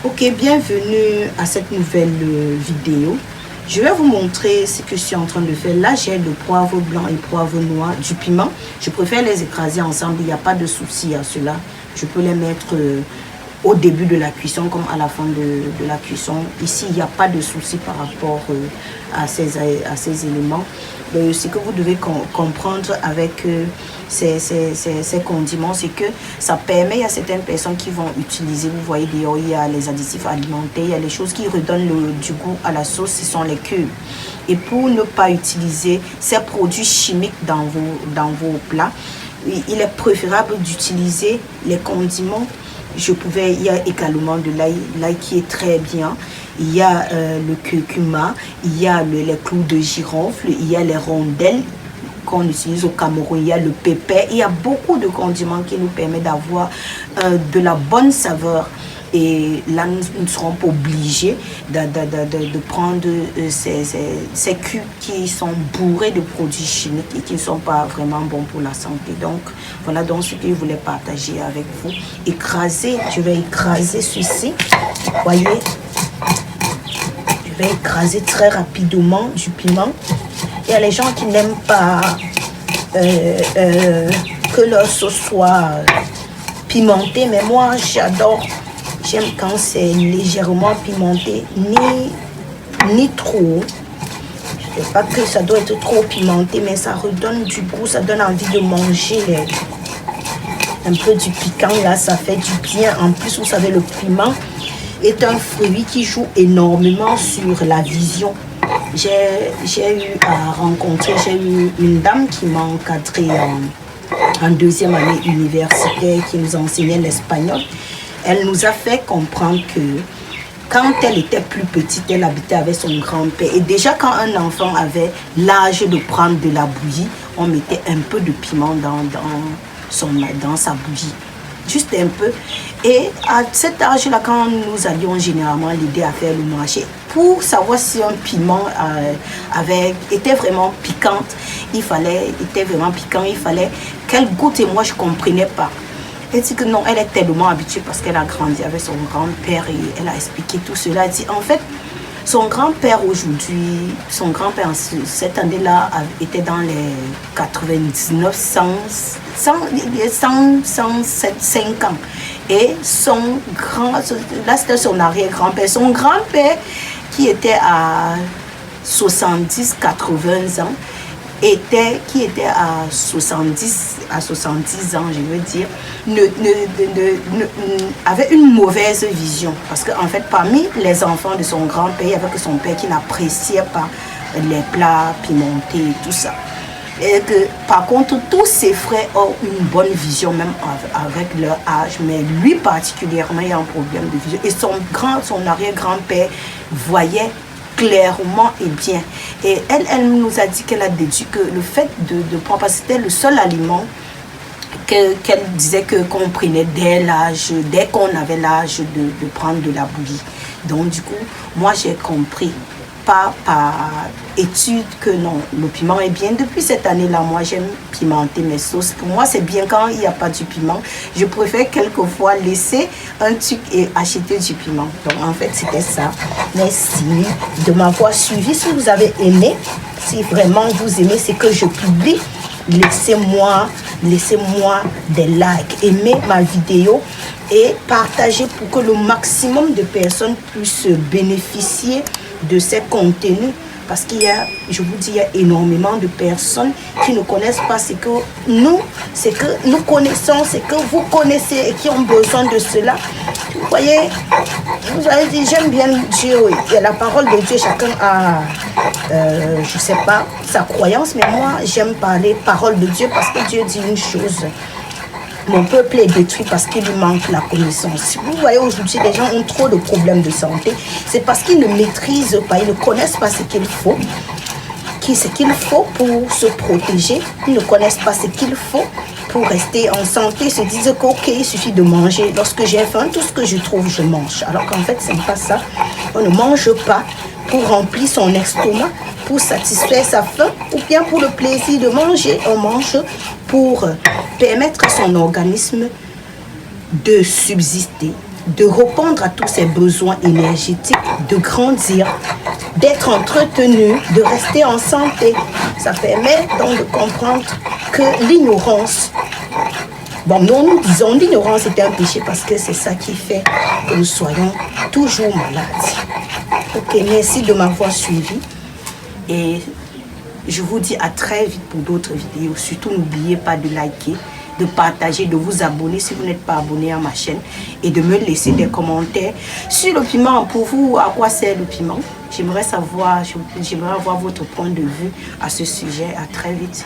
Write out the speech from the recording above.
Ok, bienvenue à cette nouvelle vidéo. Je vais vous montrer ce que je suis en train de faire. Là, j'ai le poivre blanc et le poivre noir, du piment. Je préfère les écraser ensemble, il n'y a pas de souci à cela. Je peux les mettre au début de la cuisson comme à la fin de la cuisson. Ici, il n'y a pas de souci par rapport à ces éléments. Ce que vous devez comprendre avec ces condiments, c'est que ça permet, il y a certaines personnes qui vont utiliser, vous voyez dehors, il y a les additifs alimentaires, il y a les choses qui redonnent du goût à la sauce, ce sont les cubes. Et pour ne pas utiliser ces produits chimiques dans vos plats, il est préférable d'utiliser les condiments. Il y a également de l'ail qui est très bien. Il y a le curcuma, il y a les clous de girofle, il y a les rondelles qu'on utilise au Cameroun, il y a le pépé. Il y a beaucoup de condiments qui nous permettent d'avoir de la bonne saveur. Et là, nous ne serons pas obligés de prendre ces cubes qui sont bourrés de produits chimiques et qui ne sont pas vraiment bons pour la santé. Donc, voilà donc ce que je voulais partager avec vous. Je vais écraser ceci. Voyez, je vais écraser très rapidement du piment. Il y a les gens qui n'aiment pas que leur sauce soit pimentée, mais moi, j'adore. J'aime quand c'est légèrement pimenté, ni trop. Je ne sais pas que ça doit être trop pimenté, mais ça redonne du goût, ça donne envie de manger un peu du piquant. Là, ça fait du bien. En plus, vous savez, le piment est un fruit qui joue énormément sur la vision. J'ai eu une dame qui m'a encadré en deuxième année universitaire, qui nous enseignait l'espagnol. Elle nous a fait comprendre que quand elle était plus petite, elle habitait avec son grand-père. Et déjà, quand un enfant avait l'âge de prendre de la bouillie, on mettait un peu de piment dans sa bouillie. Juste un peu. Et à cet âge-là, quand nous allions généralement l'aider à faire le marché, pour savoir si un piment était vraiment piquant, il fallait qu'elle goûte. Et moi, je ne comprenais pas. Elle dit que non, elle est tellement habituée parce qu'elle a grandi avec son grand-père et elle a expliqué tout cela. Elle dit en fait, son grand-père aujourd'hui, cette année-là, était dans les 99, 105 ans. Et là c'était son arrière-grand-père. Son grand-père qui était à 70, 80 ans, qui était à 70 ans, je veux dire, avait une mauvaise vision. Parce qu'en fait, parmi les enfants de son grand-père, il n'y avait que son père qui n'appréciait pas les plats pimentés et tout ça. Et que, par contre, tous ses frères ont une bonne vision, même avec leur âge. Mais lui particulièrement, il y a un problème de vision. Et son arrière-grand-père voyait clairement et bien. Et elle nous a dit qu'elle a déduit que le fait de prendre, parce que c'était le seul aliment qu'elle disait qu'on prenait dès qu'on avait l'âge de prendre de la bouillie. Donc du coup, moi j'ai compris par étude que non, le piment est bien. Depuis cette année-là, moi j'aime pimenter mes sauces. Pour moi, c'est bien quand il n'y a pas du piment. Je préfère quelquefois laisser un truc et acheter du piment. Donc en fait, c'était ça. Merci de m'avoir suivi. Si vous avez aimé, si vraiment vous aimez ce que je publie, laissez-moi des likes, aimez ma vidéo et partagez pour que le maximum de personnes puissent bénéficier de ces contenus. Parce qu'il y a, je vous dis, il y a énormément de personnes qui ne connaissent pas ce que nous connaissons, ce que vous connaissez et qui ont besoin de cela. Vous voyez, vous avez dit, j'aime bien Dieu, oui. Il y a la parole de Dieu, chacun a, je ne sais pas, sa croyance, mais moi, j'aime parler parole de Dieu parce que Dieu dit une chose. Mon peuple est détruit parce qu'il lui manque la connaissance. Vous voyez, aujourd'hui, les gens ont trop de problèmes de santé. C'est parce qu'ils ne maîtrisent pas, ils ne connaissent pas ce qu'il faut pour se protéger. Ils ne connaissent pas ce qu'il faut pour rester en santé. Ils se disent qu'ok, il suffit de manger. Lorsque j'ai faim, tout ce que je trouve, je mange. Alors qu'en fait, ce n'est pas ça. On ne mange pas pour remplir son estomac, pour satisfaire sa faim, ou bien pour le plaisir de manger. On mange pour permettre à son organisme de subsister. de répondre à tous ses besoins énergétiques, de grandir, d'être entretenu, de rester en santé. Ça permet donc de comprendre que l'ignorance, bon, nous disons l'ignorance est un péché parce que c'est ça qui fait que nous soyons toujours malades. Ok, merci de m'avoir suivi et je vous dis à très vite pour d'autres vidéos. Surtout, n'oubliez pas de liker, de partager, de vous abonner si vous n'êtes pas abonné à ma chaîne et de me laisser des commentaires sur le piment. Pour vous, à quoi sert le piment? J'aimerais savoir, j'aimerais avoir votre point de vue à ce sujet. À très vite.